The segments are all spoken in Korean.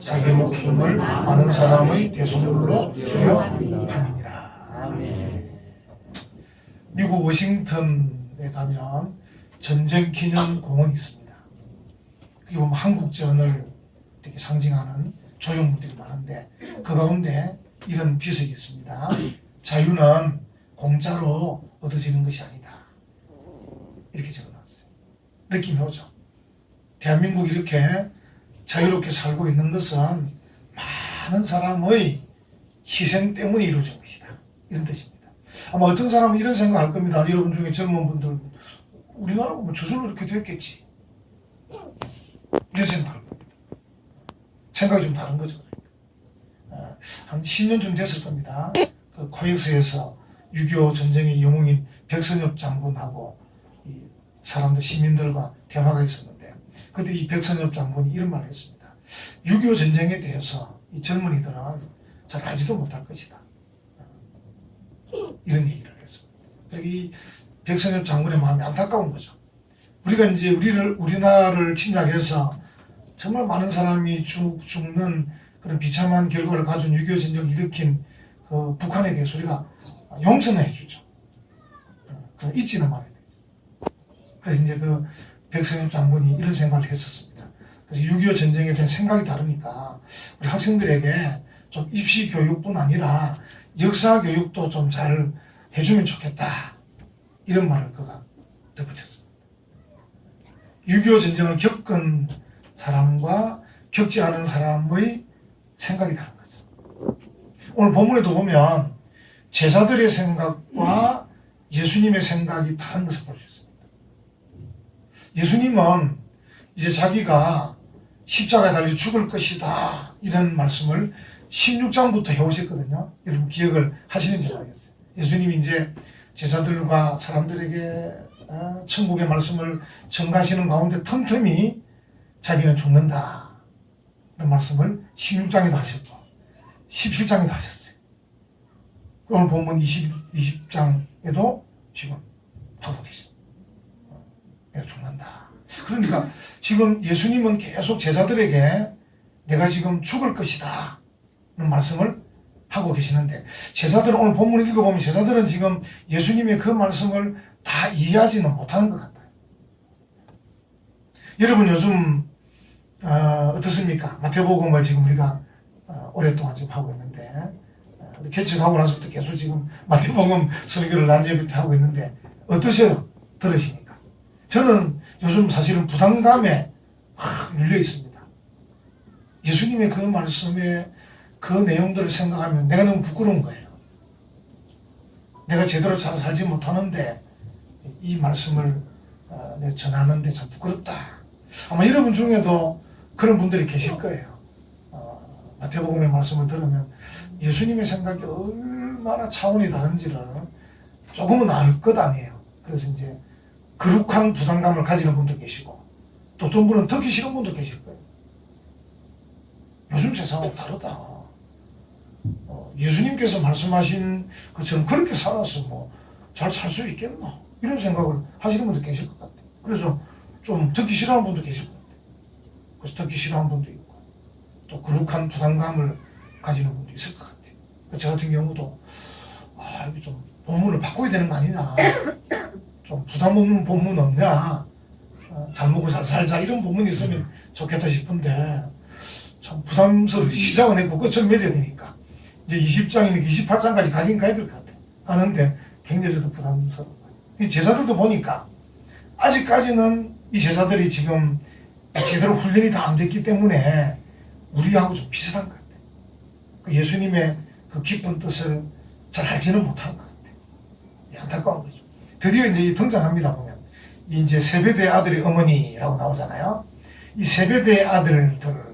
자기 목숨을 많은 사람의 대속물로 주려 함이니라. 미국 워싱턴에 가면 전쟁 기념 공원이 있습니다. 거기 보면 한국전을 이렇게 상징하는 조형물들이 많은데 그 가운데 이런 비석이 있습니다. 자유는 공짜로 얻어지는 것이 아니다. 이렇게 적어놨어요. 느낌이 오죠. 대한민국이 이렇게 자유롭게 살고 있는 것은 많은 사람의 희생 때문에 이루어진 것이다. 이런 뜻입니다. 아마 어떤 사람은 이런 생각할 겁니다. 여러분 중에 젊은 분들, 우리나라가 뭐 저절로 이렇게 됐겠지. 이런 생각할 겁니다. 생각이 좀 다른 거죠. 한 10년쯤 됐을 겁니다. 그 코엑스에서 6.25 전쟁의 영웅인 백선엽 장군하고 이 사람들, 시민들과 대화가 있었는데, 그때 이 백선엽 장군이 이런 말을 했습니다. 6.25 전쟁에 대해서 이 젊은이들은 잘 알지도 못할 것이다. 이런 얘기를 했습니다. 이 백선엽 장군의 마음이 안타까운 거죠. 우리가 이제 우리나라를 침략해서 정말 많은 사람이 죽는 그런 비참한 결과를 가진 6.25 전쟁을 일으킨 그 북한에 대해서 우리가 용서는 해주죠. 잊지는 말아야 되죠. 그래서 이제 그 백선엽 장군이 이런 생각을 했었습니다. 그래서 6.25 전쟁에 대한 생각이 다르니까 우리 학생들에게 좀 입시 교육뿐 아니라 역사 교육도 좀 잘 해주면 좋겠다. 이런 말을 그가 덧붙였습니다. 6.25 전쟁을 겪은 사람과 겪지 않은 사람의 생각이 다른 거죠. 오늘 본문에도 보면 제자들의 생각과 예수님의 생각이 다른 것을 볼 수 있습니다. 예수님은 이제 자기가 십자가에 달려 죽을 것이다 이런 말씀을 16장부터 해오셨거든요. 여러분 기억을 하시는지 모르겠어요. 예수님이 이제 제자들과 사람들에게 천국의 말씀을 전가하시는 가운데 틈틈이 자기는 죽는다 이런 말씀을 16장에도 하셨고 17장에도 하셨어요. 오늘 본문 20장에도 지금 하고 계십니다. 내가 죽는다. 그러니까 지금 예수님은 계속 제자들에게 내가 지금 죽을 것이다 이런 말씀을 하고 계시는데, 제자들은 오늘 본문을 읽어보면 제자들은 지금 예수님의 그 말씀을 다 이해하지는 못하는 것 같아요. 여러분 요즘 어떻습니까? 마태복음을 지금 우리가 오랫동안 지금 하고 있는데, 우리 개척하고 나서부터 계속 지금 마태복음 설교를 난제부터 하고 있는데 어떠세요? 들으시니까? 저는 요즘 사실은 부담감에 확 눌려 있습니다. 예수님의 그 말씀에 그 내용들을 생각하면 내가 너무 부끄러운 거예요. 내가 제대로 잘 살지 못하는데 이 말씀을 내가 전하는데 참 부끄럽다. 아마 여러분 중에도 그런 분들이 계실 거예요. 마태복음의 말씀을 들으면 예수님의 생각이 얼마나 차원이 다른지를 조금은 알 것 아니에요. 그래서 이제 거룩한 부담감을 가지는 분도 계시고 또 어떤 분은 듣기 싫은 분도 계실 거예요. 요즘 세상은 다르다. 예수님께서 말씀하신 것처럼 그렇게 살아서 뭐 잘 살 수 있겠나 이런 생각을 하시는 분도 계실 것 같아요. 그래서 좀 듣기 싫어하는 분도 계실 것 같아요. 그래서 듣기 싫어하는 분도 있고 또 거룩한 부담감을 가지는 분도 있을 것 같아요. 저 같은 경우도 이거 좀 본문을 바꿔야 되는 거 아니냐, 좀 부담 없는 본문 없냐, 잘 먹고 잘 살자 이런 본문이 있으면 좋겠다 싶은데 참 부담스러워. 시작은 했고 끝은 맺어야 되니까 이제 20장이니까 28장까지 가긴 가야 될 것 같아요. 가는데 굉장히 저도 부담스러워요. 제자들도 보니까 아직까지는 이 제자들이 지금 제대로 훈련이 다 안 됐기 때문에 우리하고 좀 비슷한 것 같아요. 예수님의 그 깊은 뜻을 잘 알지는 못한 것 같아요. 안타까운 거죠. 드디어 이제 등장합니다. 보면 이제 세베대의 아들의 어머니라고 나오잖아요. 이 세베대의 아들들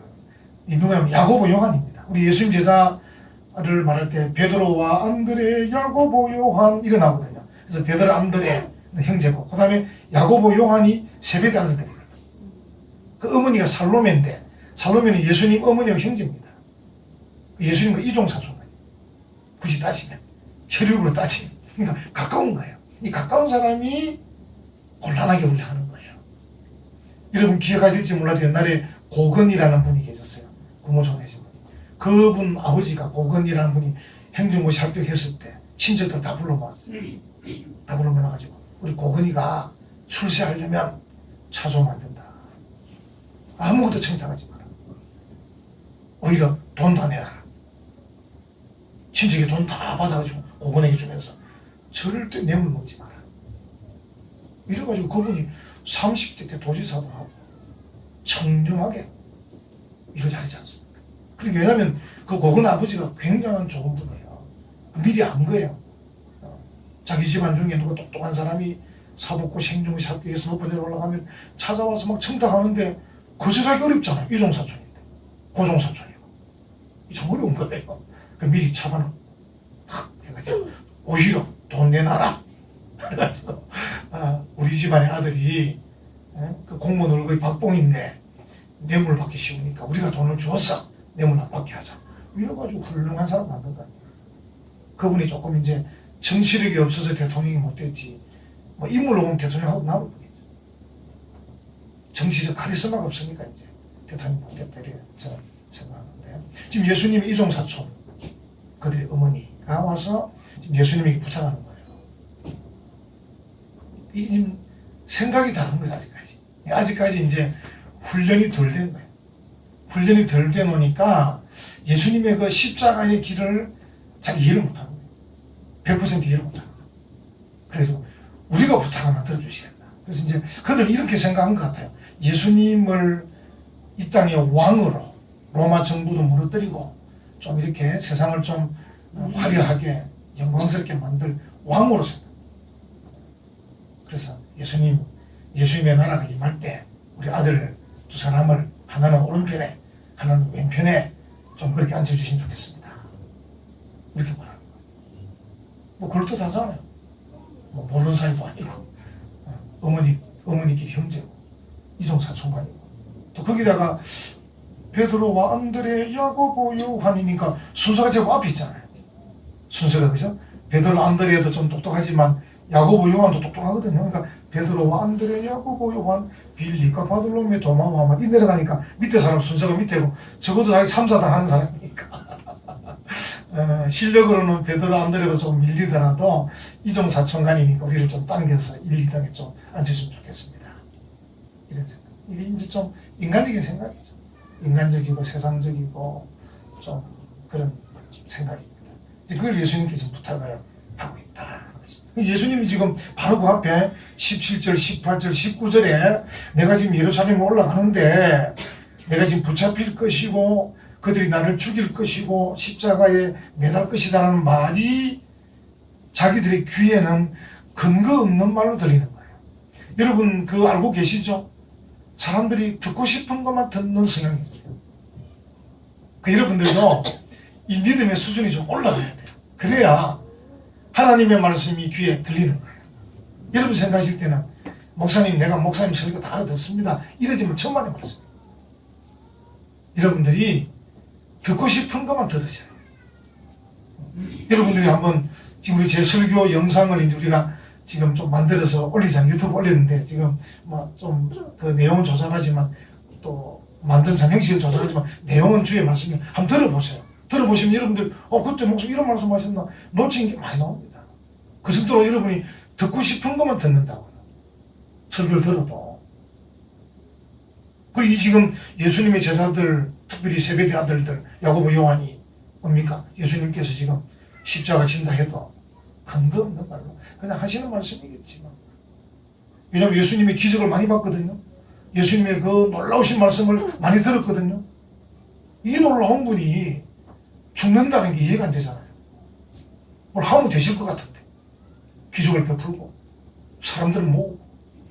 이 누구냐면 야고보 요한입니다. 우리 예수님 제자를 말할 때 베드로와 안드레, 야고보, 요한 이거 나오거든요. 그래서 베드로, 안드레 형제고, 그 다음에 야고보, 요한이 세베대 아들들이거든요. 그 어머니가 살로메인데 살로메는 예수님 어머니와 형제입니다. 예수님과 이종사촌 굳이 따지면 혈육으로 따지면 그러니까 가까운 거예요. 이 가까운 사람이 곤란하게 우려하는 거예요. 여러분 기억하실지 몰라도 옛날에 고건이라는 분이 계셨어요. 국무총리 하신 분이. 그분 아버지가 고건이라는 분이 행정고시 합격했을 때 친척들 다 불러모았어요. 다 불러모아가지고 우리 고건이가 출세하려면 차 좀 안 된다. 아무것도 청탁하지 마라. 오히려 돈 다 내놔라. 친척이 돈 다 받아가지고 고건에게 주면서 절대 뇌물 먹지 마라. 이래가지고 그분이 30대 때 도지사도 하고 청렴하게 이거 잘했지 않습니까? 그리고 왜냐면 그 고건 아버지가 굉장한 좋은 분이에요. 미리 안 거예요. 자기 집안 중에 누가 똑똑한 사람이 사법고시 행정고시 합격해서 높은 데 올라가면 찾아와서 막 청탁하는데 거절하기 어렵잖아요. 이종사촌인데 고종사촌이고 참 어려운 거예요. 그 미리 차단을 탁 해가지고 오히려 돈 내놔라. 그래가지고 우리 집안의 아들이 그 공무원 월급이 박봉인데 뇌물 받기 쉬우니까 우리가 돈을 주었어. 뇌물 안 받게 하자. 이래가지고 훌륭한 사람 만든 거 아니에요. 그분이 조금 이제 정치력이 없어서 대통령이 못 됐지. 뭐 인물로 보면 대통령하고 남을 뿐이죠. 정치적 카리스마가 없으니까 이제 대통령이 못 됐다 이렇게 저는 생각하는데 지금 예수님 이종사촌 그들의 어머니가 와서 지금 예수님에게 부탁하는 거예요. 이 지금 생각이 다른 거죠 아직까지. 아직까지 이제 훈련이 덜 된 거예요. 훈련이 덜 돼 놓으니까 예수님의 그 십자가의 길을 잘 이해를 못하는 거예요. 100% 이해를 못하는 거예요. 그래서 우리가 부탁하면 들어주시겠다. 그래서 이제 그들은 이렇게 생각한 것 같아요. 예수님을 이 땅의 왕으로 로마 정부도 무너뜨리고 좀 이렇게 세상을 좀 화려하게 영광스럽게 만들 왕으로 생각. 그래서 예수님의 나라가 임할 때 우리 아들 두 사람을 하나는 오른편에 하나는 왼편에 좀 그렇게 앉혀주시면 좋겠습니다. 이렇게 말하는 거예요. 뭐 그럴듯하잖아요. 뭐 모르는 사이도 아니고 어머니끼리 형제고 이종사촌간이고 또 거기다가 베드로와 안드레 야고보 요한이니까 순서가 제일 앞에 있잖아요. 순서가 그죠? 베드로 안드레도 좀 똑똑하지만 야고보 요한도 똑똑하거든요. 그러니까 베드로와 안드레 야고보 요한 빌리과 바돌로메 도마와 막 이 내려가니까 밑에 사람 순서가 밑에고 적어도 자기 3사당 하는 사람이니까 실력으로는 베드로 안드레가 좀 밀리더라도 이종사촌간이니까 우리를 좀 당겨서 1, 2등에 좀 앉혀주면 좋겠습니다. 이런 생각. 이게 이제 좀 인간적인 생각이죠. 인간적이고 세상적이고 좀 그런 생각입니다. 그걸 예수님께 지금 부탁을 하고 있다. 예수님이 지금 바로 그 앞에 17절, 18절, 19절에 내가 지금 예루살렘에 올라가는데 내가 지금 붙잡힐 것이고 그들이 나를 죽일 것이고 십자가에 매달 것이다라는 말이 자기들의 귀에는 근거 없는 말로 들리는 거예요. 여러분 그거 알고 계시죠? 사람들이 듣고 싶은 것만 듣는 성향이 있어요. 여러분들도 이 믿음의 수준이 좀 올라가야 돼요. 그래야 하나님의 말씀이 귀에 들리는 거예요. 여러분 생각하실 때는 목사님 내가 목사님 설교 다 알아듣습니다. 이러지만 천만의 말씀. 여러분들이 듣고 싶은 것만 들으셔요. 여러분들이 한번 지금 우리 제 설교 영상을 이제 우리가 지금 좀 만들어서 올리잖아요. 유튜브 올렸는데 지금 뭐 좀 그 내용은 조작하지만 또 만든 참 형식은 조작하지만 내용은 주의 말씀을 한번 들어보세요. 들어보시면 여러분들 그때 목사 이런 말씀 하셨나 놓친 게 많이 나옵니다. 그 정도로 여러분이 듣고 싶은 것만 듣는다고요. 설교를 들어도. 그리고 이 지금 예수님의 제자들 특별히 세베대 아들들 야고보 요한이 뭡니까? 예수님께서 지금 십자가 진다 해도 근거 없는 말로 그냥 하시는 말씀이겠지만 왜냐하면 예수님의 기적을 많이 봤거든요. 예수님의 그 놀라우신 말씀을 많이 들었거든요. 이 놀라운 분이 죽는다는 게 이해가 안 되잖아요. 뭘 하면 되실 것 같은데 기적을 베풀고 사람들을 모으고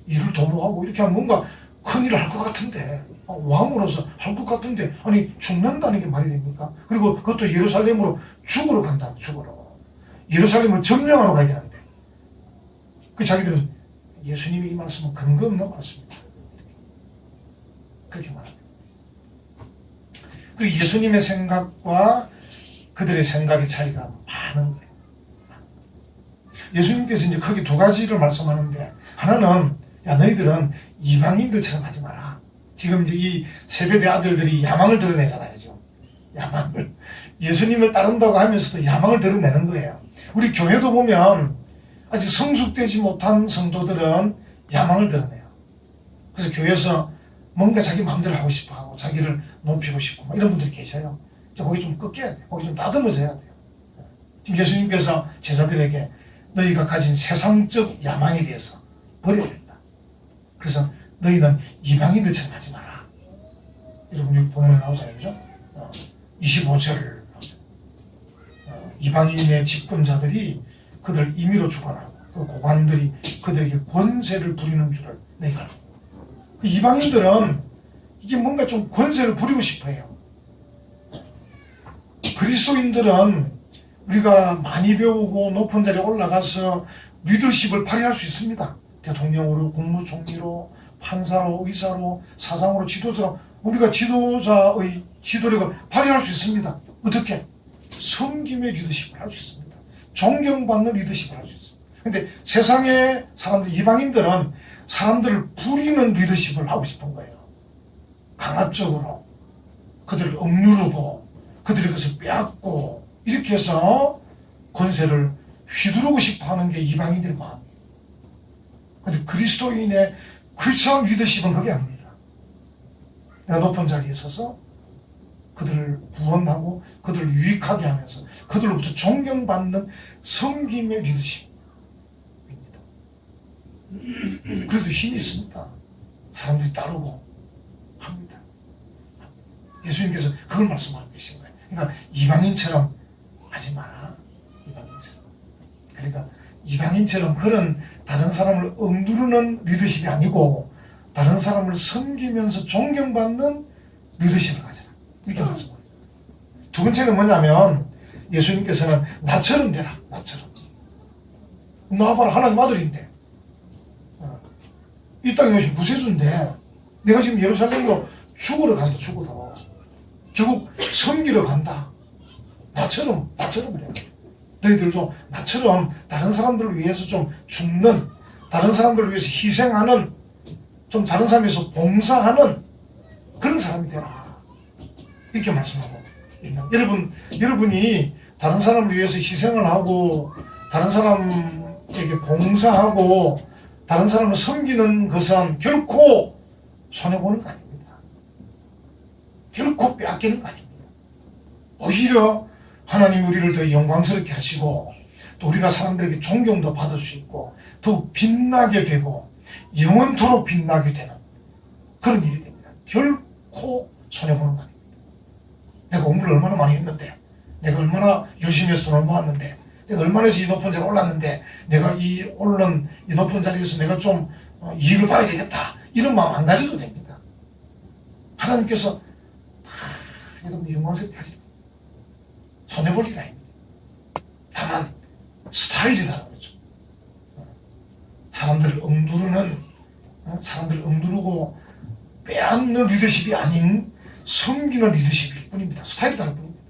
일을 도모하고 이렇게 하면 뭔가 큰일을 할 것 같은데 왕으로서 할 것 같은데 아니 죽는다는 게 말이 됩니까? 그리고 그것도 예루살렘으로 죽으러 간다. 죽으러 예루살렘을 점령하러 가야 되는데 그 자기들은 예수님이 이 말씀은 근거 없는 말씀이다. 그렇게 말합니다. 그리고 예수님의 생각과 그들의 생각의 차이가 많은 거예요. 예수님께서 이제 크게 두 가지를 말씀하는데 하나는 야 너희들은 이방인들처럼 하지 마라. 지금 이제 이 세베대 아들들이 야망을 드러내잖아요. 지금 야망을. 예수님을 따른다고 하면서도 야망을 드러내는 거예요. 우리 교회도 보면 아직 성숙되지 못한 성도들은 야망을 드러내요. 그래서 교회에서 뭔가 자기 마음대로 하고 싶어 하고 자기를 높이고 싶고 막 이런 분들이 계셔요. 거기 좀 꺾여야 돼. 거기 좀 다듬어져야 돼요. 지금 예수님께서 제자들에게 너희가 가진 세상적 야망에 대해서 버려야 된다. 그래서 너희는 이방인들처럼 하지 마라. 여러분 여기 보면 나오잖아요. 그죠? 25절 이방인의 집권자들이 그들 임의로 주관하고 그 고관들이 그들에게 권세를 부리는 줄을 너희가 알고. 이방인들은 이게 뭔가 좀 권세를 부리고 싶어해요. 그리스도인들은 우리가 많이 배우고 높은 자리에 올라가서 리더십을 발휘할 수 있습니다. 대통령으로, 국무총리로, 판사로, 의사로, 사상으로, 지도자로 우리가 지도자의 지도력을 발휘할 수 있습니다. 어떻게? 섬김의 리더십을 할 수 있습니다. 존경받는 리더십을 할 수 있습니다. 근데 세상의 사람들, 이방인들은 사람들을 부리는 리더십을 하고 싶은 거예요. 강압적으로 그들을 억누르고 그들의 것을 빼앗고 이렇게 해서 권세를 휘두르고 싶어 하는 게 이방인들의 마음이에요. 그런데 그리스도인의 크리스천 리더십은 그게 아닙니다. 내가 높은 자리에 서서 그들을 구원하고 그들을 유익하게 하면서 그들로부터 존경받는 섬김의 리더십입니다. 그래도 힘이 있습니다. 사람들이 따르고 합니다. 예수님께서 그걸 말씀하고 계신 거예요. 그러니까 이방인처럼 하지 마라. 이방인처럼. 그러니까 이방인처럼 그런 다른 사람을 억누르는 리더십이 아니고 다른 사람을 섬기면서 존경받는 리더십을 가져라. 이렇게 말씀하세요. 두 번째는 뭐냐면 예수님께서는 나처럼 되라. 나처럼. 나와봐라. 하나님 아들인데. 이 땅에 오신 구세주인데 내가 지금 예루살렘으로 죽으러 간다. 죽으러. 결국 섬기러 간다. 나처럼 그래. 너희들도 나처럼 다른 사람들을 위해서 좀 죽는, 다른 사람들을 위해서 희생하는, 좀 다른 사람에 위해서 봉사하는 그런 사람이 되라. 이렇게 말씀하고 있는. 여러분이 다른 사람을 위해서 희생을 하고 다른 사람에게 봉사하고 다른 사람을 섬기는 것은 결코 손해보는 거 아닙니다. 결코 빼앗기는 거 아닙니다. 오히려 하나님 우리를 더 영광스럽게 하시고 또 우리가 사람들에게 존경도 받을 수 있고 더욱 빛나게 되고 영원토록 빛나게 되는 그런 일이 됩니다. 결코 손해보는 거 아닙니다. 내가 공부를 얼마나 많이 했는데, 내가 얼마나 열심히 해서 돈을 모았는데, 내가 얼마나 해서 이 높은 자리에 올랐는데, 내가 이 높은 자리에서 내가 좀 이익을 봐야 되겠다. 이런 마음 안 가져도 됩니다. 하나님께서 여러분 영광스럽게 하십니다. 손해볼 일 아닙니다. 다만 스타일이 다른 거죠. 사람들을 억누르고 빼앗는 리더십이 아닌 섬기는 리더십일 뿐입니다. 스타일이 다를 뿐입니다.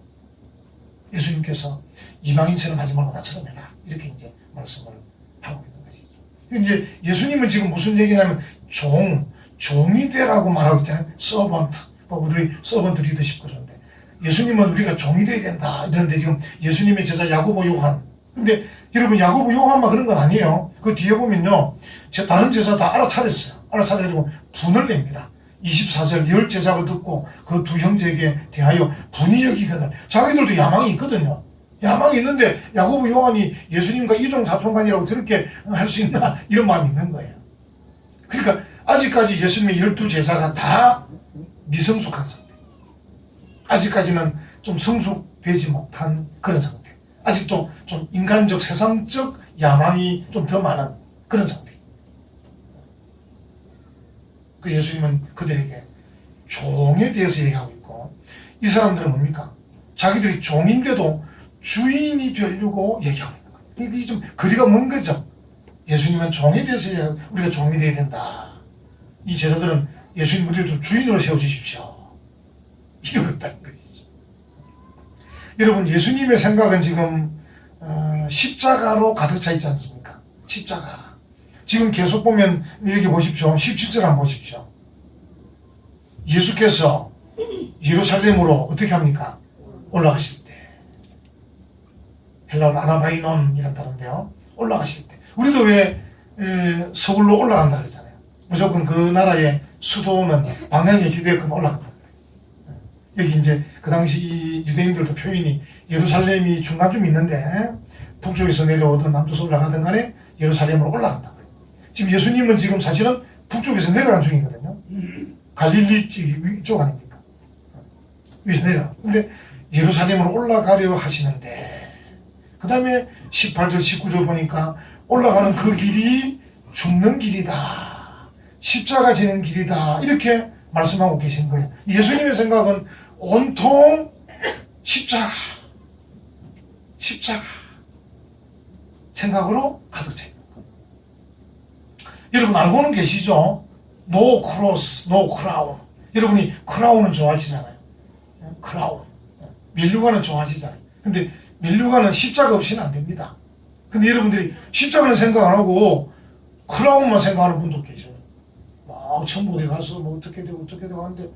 예수님께서 이방인처럼 하지 말고 나처럼 해라. 이렇게 이제 말씀을 하고 있는 것이죠. 이제 예수님은 지금 무슨 얘기냐면 종이 되라고 말하고 있잖아요. 서번트. 우리 서번트 리더십 그러는데 예수님은 우리가 종이 돼야 된다. 이러는데 지금 예수님의 제자 야고보 요한. 근데 여러분 야고보 요한만 그런 건 아니에요. 그 뒤에 보면요. 다른 제자 다 알아차렸어요. 알아차려가지고 분을 냅니다. 24절 10제자가 듣고 그 두 형제에게 대하여 분이 여기거든. 자기들도 야망이 있거든요. 야망이 있는데 야고보 요한이 예수님과 이종사촌간이라고 저렇게 할 수 있나 이런 마음이 있는 거예요. 그러니까 아직까지 예수님의 12제자가 다 미성숙한 상태. 아직까지는 좀 성숙되지 못한 그런 상태. 아직도 좀 인간적 세상적 야망이 좀 더 많은 그런 상태. 그 예수님은 그들에게 종에 대해서 얘기하고 있고 이 사람들은 뭡니까? 자기들이 종인데도 주인이 되려고 얘기하고 있는 거예요. 이게 좀 거리가 먼 거죠. 예수님은 종에 대해서 우리가 종이 돼야 된다. 이 제자들은 예수님 우리를 좀 주인으로 세워주십시오. 이러고 있다는 것이죠. 여러분 예수님의 생각은 지금 십자가로 가득 차 있지 않습니까? 십자가. 지금 계속 보면 여기 보십시오. 17절 한번 보십시오. 예수께서 예루살렘으로 어떻게 합니까? 올라가실 때, 헬라어로 아나바이논이라는 단어인데요. 올라가실 때, 우리도 왜 서울로 올라간다 그러잖아요. 무조건 그 나라의 수도는 방향이 어찌되었건 올라갑니다. 여기 이제 그 당시 유대인들도 표현이 예루살렘이 중간쯤 있는데 북쪽에서 내려오든 남쪽에서 올라가든 간에 예루살렘으로 올라간다. 지금 예수님은 지금 사실은 북쪽에서 내려간 중이거든요. 갈릴리 쪽 아닙니까? 위에서 내려. 근데 예루살렘으로 올라가려 하시는데, 그 다음에 18절, 19절 보니까 올라가는 그 길이 죽는 길이다. 십자가 지는 길이다. 이렇게 말씀하고 계신 거예요. 예수님의 생각은 온통 십자가 생각으로 가득 차 있는 거예요. 여러분 알고는 계시죠? No cross, no crown. 여러분이 크라운은 좋아하시잖아요. 크라운. 면류관은 좋아하시잖아요. 근데 면류관은 십자가 없이는 안 됩니다. 근데 여러분들이 십자가는 생각 안 하고 크라운만 생각하는 분도 계셔요. 막 천국에 가서 뭐 어떻게 되고 하는데,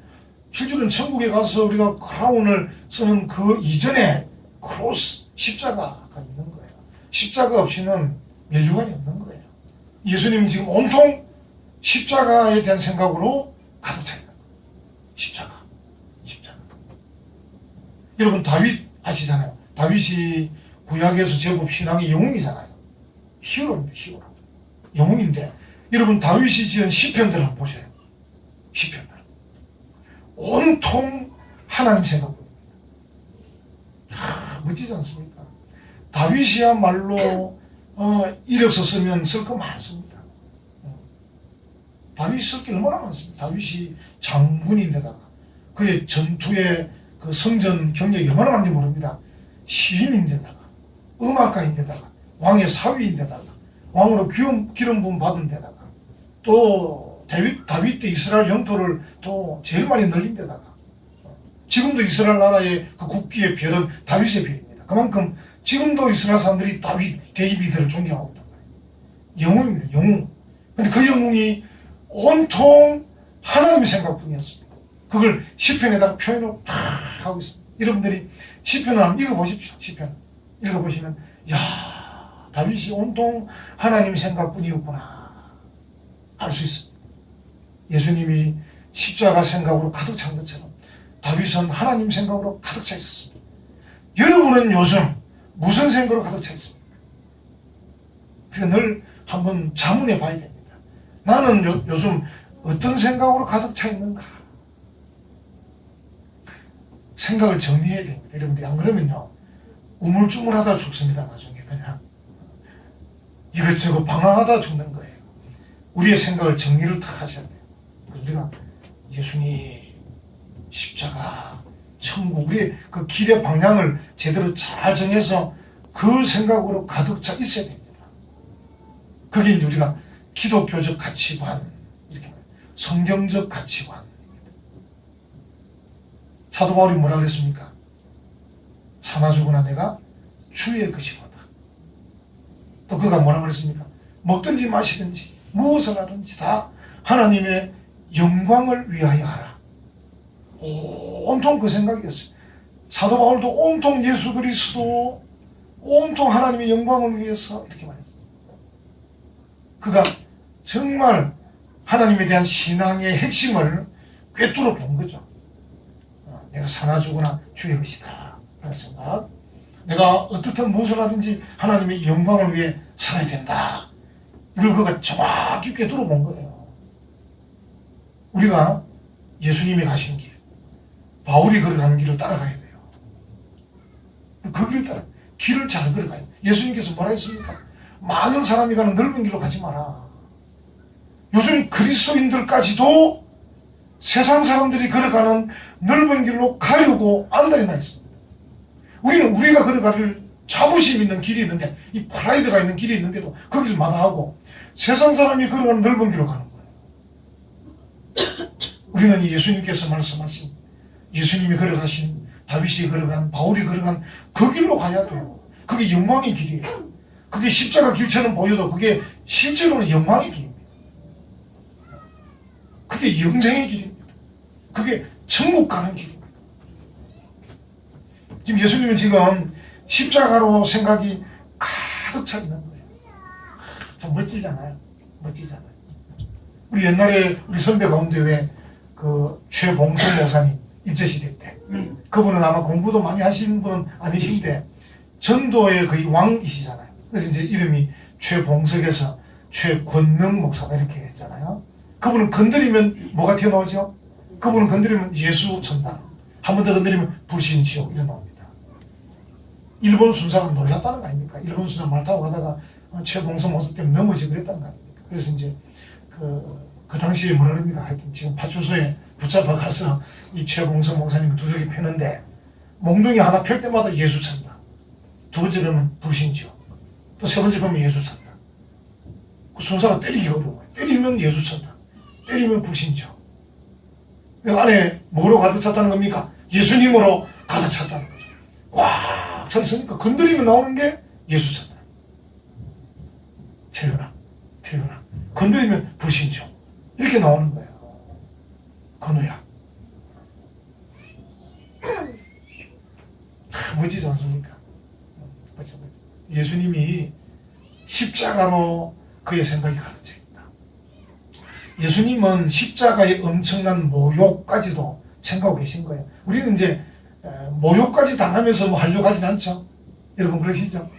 실제로는 천국에 가서 우리가 크라운을 쓰는 그 이전에 크로스, 십자가가 있는 거예요. 십자가 없이는 면류관이 없는 거예요. 예수님은 지금 온통 십자가에 대한 생각으로 가득 차 있는 거예요. 십자가. 여러분 다윗 아시잖아요. 다윗이 구약에서 제법 신앙의 영웅이잖아요. 히어로입니다. 히어로. 영웅인데 여러분 다윗이 지은 시편들 한번 보세요. 시편들. 온통 하나님 생각뿐입니다. 멋지지 않습니까? 다윗이야말로 이력서 쓰면 쓸 거 많습니다. 다윗이 쓸 게 얼마나 많습니다. 다윗이 장군인데다가 그의 전투의 그 성전 경력이 얼마나 많은지 모릅니다. 시인인데다가 음악가인데다가 왕의 사위인데다가 왕으로 기름 부음 받은 데다가 또 다윗 때 이스라엘 영토를 또 제일 많이 늘린 데다가 지금도 이스라엘 나라의 그 국기의 별은 다윗의 별입니다. 그만큼 지금도 이스라엘 사람들이 데이비드를 존경하고 있단 말이에요. 영웅입니다. 영웅. 근데 그 영웅이 온통 하나님의 생각뿐이었습니다. 그걸 시편에다가 표현을 다 하고 있습니다. 여러분들이 시편을 한번 읽어보십시오. 시편 읽어보시면 야, 다윗이 온통 하나님 생각뿐이었구나 알 수 있습니다. 예수님이 십자가 생각으로 가득 찬 것처럼 다윗은 하나님 생각으로 가득 차 있었습니다. 여러분은 요즘 무슨 생각으로 가득 차 있습니까? 그래서 늘 한번 자문해 봐야 됩니다. 나는 요즘 어떤 생각으로 가득 차 있는가? 생각을 정리해야 됩니다. 여러분들이 안 그러면요 우물쭈물하다 죽습니다. 나중에 그냥 이것저것 방황하다 죽는 거예요. 우리의 생각을 정리를 다 하셔야 돼요. 우리가 예수님, 십자가, 천국, 우리의 그 길의 방향을 제대로 잘 정해서 그 생각으로 가득 차 있어야 됩니다. 그게 이제 우리가 기독교적 가치관, 이렇게 성경적 가치관. 사도 바울이 뭐라 그랬습니까? 사나 죽으나 내가 주의 것이로다. 또 그가 뭐라 그랬습니까? 먹든지 마시든지 무엇을 하든지 다 하나님의 영광을 위하여 하라. 온통 그 생각이었어요. 사도 바울도 온통 예수 그리스도, 온통 하나님의 영광을 위해서 이렇게 말했어요. 그가 정말 하나님에 대한 신앙의 핵심을 꿰뚫어 본 거죠. 내가 사나 죽으나 주의 것이다 라는 생각, 내가 어떻든 무엇을 하든지 하나님의 영광을 위해 살아야 된다, 이걸 그가 정확히 꿰뚫어 본 거예요. 우리가 예수님이 가신 길, 바울이 걸어가는 길을 따라가야 돼요. 그 길을 따라, 길을 잘 걸어가야 돼요. 예수님께서 뭐라 했습니까? 많은 사람이 가는 넓은 길로 가지 마라. 요즘 그리스도인들까지도 세상 사람들이 걸어가는 넓은 길로 가려고 안달이 나 있습니다. 우리는 우리가 걸어갈 자부심 있는 길이 있는데, 이 프라이드가 있는 길이 있는데도 그 길 마다하고 세상 사람이 걸어가는 넓은 길로 가는 거예요. 우리는 예수님께서 말씀하신, 예수님이 걸어가신, 다윗이 걸어간, 바울이 걸어간 그 길로 가야 돼요. 그게 영광의 길이에요. 그게 십자가 길처럼 보여도 그게 실제로는 영광의 길입니다. 그게 영생의 길입니다. 그게 천국 가는 길입니다. 지금 예수님은 지금 십자가로 생각이 가득 차 있는 거예요. 참 멋지잖아요. 멋지잖아요. 우리 옛날에 우리 선배 가운데 왜 그 최봉성 목사님 일제시대 때 그분은 아마 공부도 많이 하신 분은 아니신데 전도의 거의 왕이시잖아요. 그래서 이제 이름이 최봉석에서 최권명 목사가 이렇게 했잖아요. 그분은 건드리면 뭐가 튀어나오죠? 그분은 건드리면 예수 천당, 한 번 더 건드리면 불신지옥 이래 나옵니다. 일본 순사가 놀랐다는 거 아닙니까? 일본 순사 말 타고 가다가 최봉석 목사 때문에 넘어지고 그랬다는 거 아닙니까? 그래서 이제 그 당시에 뭐라 그럽니까? 하여튼 지금 파출소에 붙잡아 가서 이 최봉석 목사님을 두들겨 패는데 몽둥이 하나 펼 때마다 예수 찬다. 두 번째 보면 불신지옥. 또 세 번째 보면 예수 찬다. 그 순사가 때리기 어려워요. 때리면 예수 찬다. 때리면 불신지옥. 안에 뭐로 가득 찼다는 겁니까? 예수님으로 가득 찼다는 거죠. 와, 차 있으니까 건드리면 나오는 게 예수 찬다. 태연아. 건드리면 불신지옥. 이렇게 나오는 거예요. 건우야. 멋지지 않습니까? 멋져. 예수님이 십자가로 그의 생각이 가득 차 있다. 예수님은 십자가의 엄청난 모욕까지도 생각하고 계신 거예요. 우리는 이제 모욕까지 당하면서 뭐 하려고 하진 않죠. 여러분 그러시죠?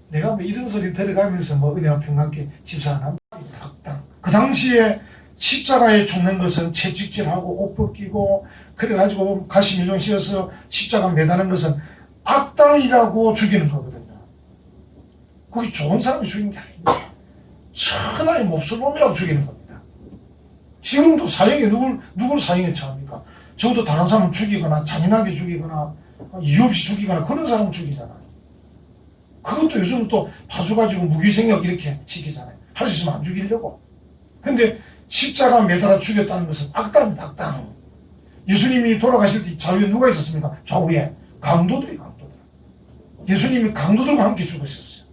내가 뭐 이런 소리 들어가면서 뭐 은혜와 평강께 집사 안 합니다. 그 당시에 십자가에 죽는 것은 채찍질하고 옷 벗기고 그래가지고 가시 밀종 씌워서 십자가 매다는 것은 악당이라고 죽이는 거거든요. 그게 좋은 사람이 죽인 게 아닙니다. 천하의 몹쓸놈이라고 죽이는 겁니다. 지금도 사형에 누굴 사형에 처합니까? 적어도 다른 사람을 죽이거나 잔인하게 죽이거나 이유 없이 죽이거나 그런 사람을 죽이잖아요. 그것도 요즘은 또 봐줘가지고 무기징역 이렇게 시키잖아요. 할 수 있으면 안 죽이려고. 근데 십자가 매달아 죽였다는 것은 악당입니다. 악당. 예수님이 돌아가실 때 좌우에 누가 있었습니까? 좌우에 강도들. 예수님이 강도들과 함께 죽으셨어요.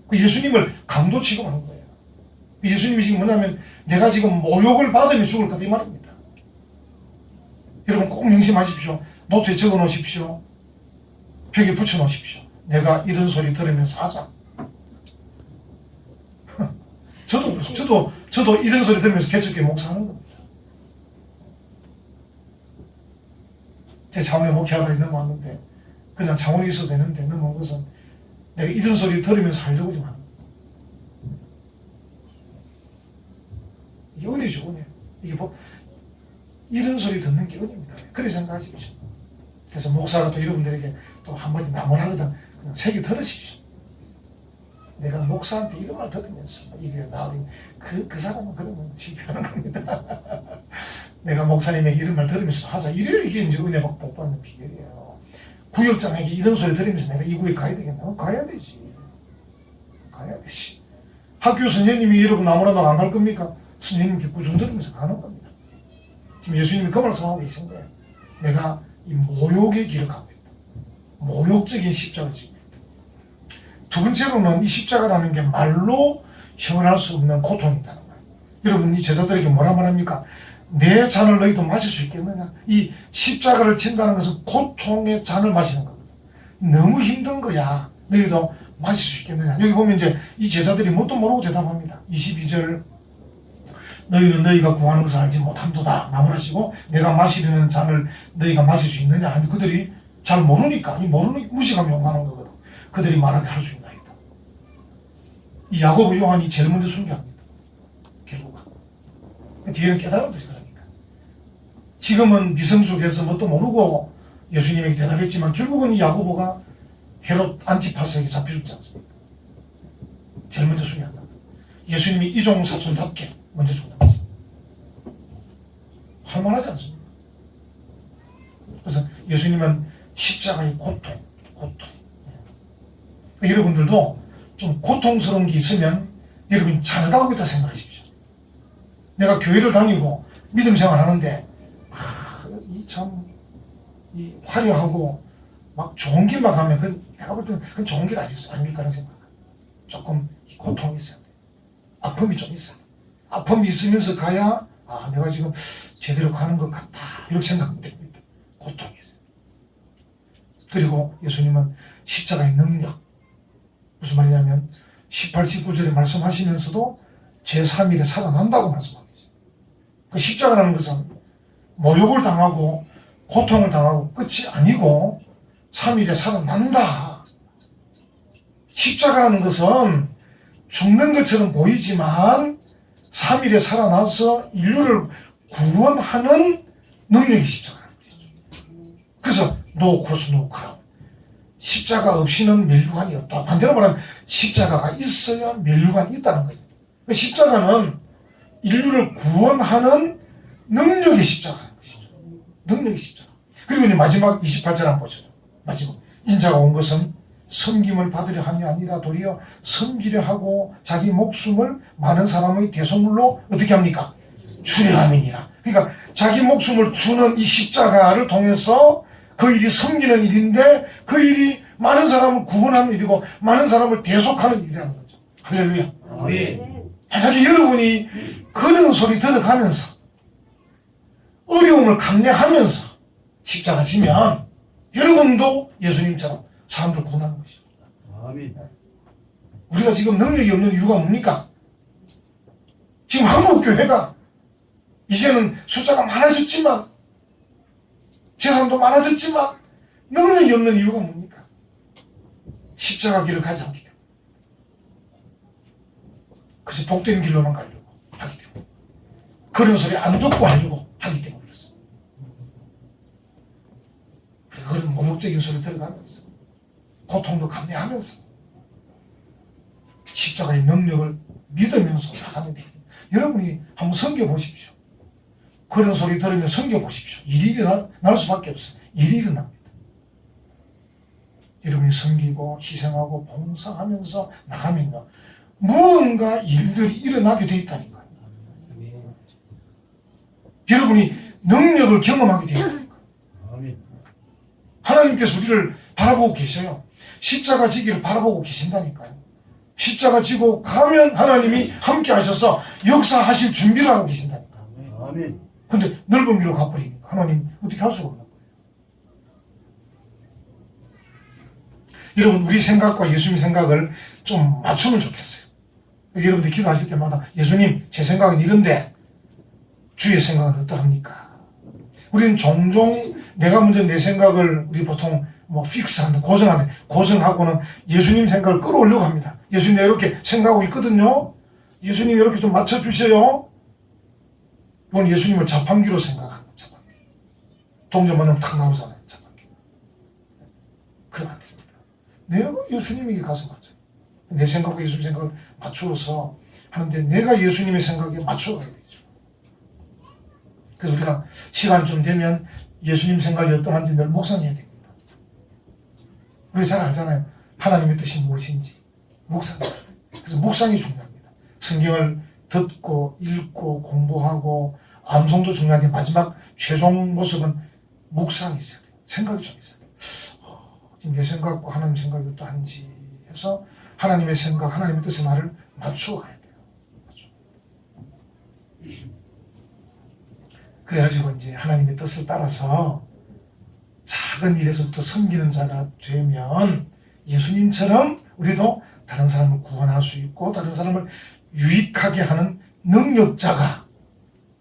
그 예수님을 강도 취급한 거예요. 예수님이 지금 뭐냐면 내가 지금 모욕을 받으며 죽을 거다 이 말입니다. 여러분 꼭 명심하십시오. 노트에 적어 놓으십시오. 벽에 붙여 놓으십시오. 내가 이런 소리 들으면서 하자. 저도 이런 소리 들으면서 개척교회 목사하는 겁니다. 제 차원에 목회하다 넘어왔는데 그냥 차원에 있어도 되는데 넘어온 것은 내가 이런 소리 들으면서 하려고 좀 하는 거예요. 이게 은혜죠, 은혜. 이게 뭐 이런 소리 듣는 게 은혜입니다. 그렇게 생각하십시오. 그래서 목사가 또 여러분들에게 또 한마디 나무라거든 그냥 새겨 들으십시오. 내가 목사한테 이런 말 들으면서 이게 나으니 그 사람은 그러면 실패하는 겁니다. 내가 목사님에게 이런 말 들으면서 하자. 이래야 이게 이제 은혜 복 받는 비결이에요. 구역장에게 이런 소리 들으면서 내가 이 구역 가야 되겠나? 가야 되지. 학교 선생님이 여러분 아무나 안 갈 겁니까? 선생님께 꾸준 들으면서 가는 겁니다. 지금 예수님이 그 말씀하고 계신 거예요. 내가 이 모욕의 길을 가고 있다. 모욕적인 십자가를 지고 있다. 두 번째로는 이 십자가라는 게 말로 형언할 수 없는 고통이 있다는 거예요. 여러분 이 제자들에게 뭐라 말합니까? 내 잔을 너희도 마실 수 있겠느냐? 이 십자가를 진다는 것은 고통의 잔을 마시는 거거든요. 너무 힘든 거야. 너희도 마실 수 있겠느냐? 여기 보면 이제 이 제자들이 뭣도 모르고 대답합니다. 22절 너희는 너희가 구하는 것을 알지 못함도다. 나무라시고 내가 마시려는 잔을 너희가 마실 수 있느냐? 아니 그들이 잘 모르니까 무식하게 용하는 거거든. 그들이 말하게 할 수 있나이다. 이 야고보 요한이 제일 먼저 순교합니다. 결국은 뒤에는 깨달은 것이 그러니까. 지금은 미성숙해서 뭣도 모르고 예수님에게 대답했지만 결국은 이 야고보가 헤롯 안티파스에게 잡혀 죽지 않습니까? 제일 먼저 순교한다. 예수님이 이종 사촌답게 먼저 죽는다. 할만하지 않습니까? 그래서 예수님은 십자가의 고통. 여러분들도 좀 고통스러운 게 있으면 여러분 잘 가고 있다 생각하십시오. 내가 교회를 다니고 믿음 생활하는데 이 화려하고 막 좋은 길만 가면 내가 볼 때는 그건 좋은 길 아닐까 하는 생각. 조금 고통이 있어야 돼. 아픔이 좀 있어야 돼. 아픔이 있으면서 가야 내가 지금 제대로 가는 것 같다 이렇게 생각하면 됩니다. 고통이 있어요. 그리고 예수님은 십자가의 능력, 무슨 말이냐면 18, 19절에 말씀하시면서도 제3일에 살아난다고 말씀하고 계세요. 그 십자가라는 것은 모욕을 당하고 고통을 당하고 끝이 아니고 3일에 살아난다. 십자가라는 것은 죽는 것처럼 보이지만 3일에 살아나서 인류를 구원하는 능력이 십자가라는 것이죠. 그래서 no cross, no crown. 십자가 없이는 멸류관이 없다. 반대로 말하면 십자가가 있어야 멸류관이 있다는 거예요. 십자가는 인류를 구원하는 능력의 십자가라는 것이죠. 능력의 십자가. 그리고 이제 마지막 28절 한번 보죠. 마지막. 인자가 온 것은 섬김을 받으려 함이 아니라 도리어 섬기려 하고 자기 목숨을 많은 사람의 대속물로 어떻게 합니까? 주려 함이니라. 그러니까 자기 목숨을 주는 이 십자가를 통해서 그 일이 섬기는 일인데 그 일이 많은 사람을 구원하는 일이고 많은 사람을 대속하는 일이라는 거죠. 할렐루야. 만약에 여러분이 그런 소리 들어가면서 어려움을 감내하면서 십자가 지면 여러분도 예수님처럼 사람들 구원하는 것이죠. 아멘. 우리가 지금 능력이 없는 이유가 뭡니까? 지금 한국 교회가 이제는 숫자가 많아졌지만 재산도 많아졌지만 능력이 없는 이유가 뭡니까? 십자가 길을 가지 않기 때문에. 그래서 복된 길로만 가려고 하기 때문에. 그런 소리 안 듣고 하려고 하기 때문에 그렇습니다. 그런 모욕적인 소리 들어가면서 고통도 감내하면서 십자가의 능력을 믿으면서 나가는 게 여러분이 한번 섬겨보십시오. 그런 소리 들으면 섬겨보십시오. 일이 일어날 수밖에 없어요. 일이 일어납니다. 여러분이 섬기고 희생하고 봉사하면서 나가면요 무언가 일들이 일어나게 돼 있다니까요. 여러분이 능력을 경험하게 돼 있다니까요. 하나님께서 우리를 바라보고 계셔요. 십자가 지기를 바라보고 계신다니까요. 십자가 지고 가면 하나님이 함께 하셔서 역사하실 준비를 하고 계신다니까요. 아멘. 근데 넓은 길로 가버리니까 하나님 어떻게 할 수가 없는 거예요. 여러분 우리 생각과 예수님 생각을 좀 맞추면 좋겠어요. 여러분들 기도하실 때마다 예수님 제 생각은 이런데 주의 생각은 어떠합니까? 우리는 종종 내가 먼저 내 생각을 우리 보통 뭐 픽스하는 고정하고는 예수님 생각을 끌어올려고 합니다. 예수님 내가 이렇게 생각하고 있거든요. 예수님 이렇게 좀 맞춰주세요. 이건 예수님을 자판기로 생각하는 거예요. 자판기. 동전만 넣으면 탁 나오잖아요. 자판기. 그러면 안 됩니다. 내가 예수님에게 가서 맞아요. 내 생각과 예수님 생각을 맞추어서 하는데 내가 예수님의 생각에 맞추어 가야 되죠. 그래서 우리가 시간 좀 되면 예수님 생각이 어떠한지 늘 묵상해야 됩니다. 우리 잘 알잖아요. 하나님의 뜻이 무엇인지. 묵상. 그래서 묵상이 중요합니다. 성경을 듣고 읽고 공부하고 암송도 중요한데 마지막 최종 모습은 묵상이 있어야 돼요. 생각이 좀 있어야 돼요. 지금 내 생각과 하나님 생각이 어떠한지 해서 하나님의 생각, 하나님의 뜻에 나를 맞추어 가야 돼요. 그래가지고 이제 하나님의 뜻을 따라서 작은 일에서부터 섬기는 자가 되면 예수님처럼 우리도 다른 사람을 구원할 수 있고 다른 사람을 유익하게 하는 능력자가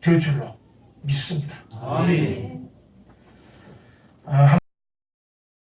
될 줄로 믿습니다. 아멘.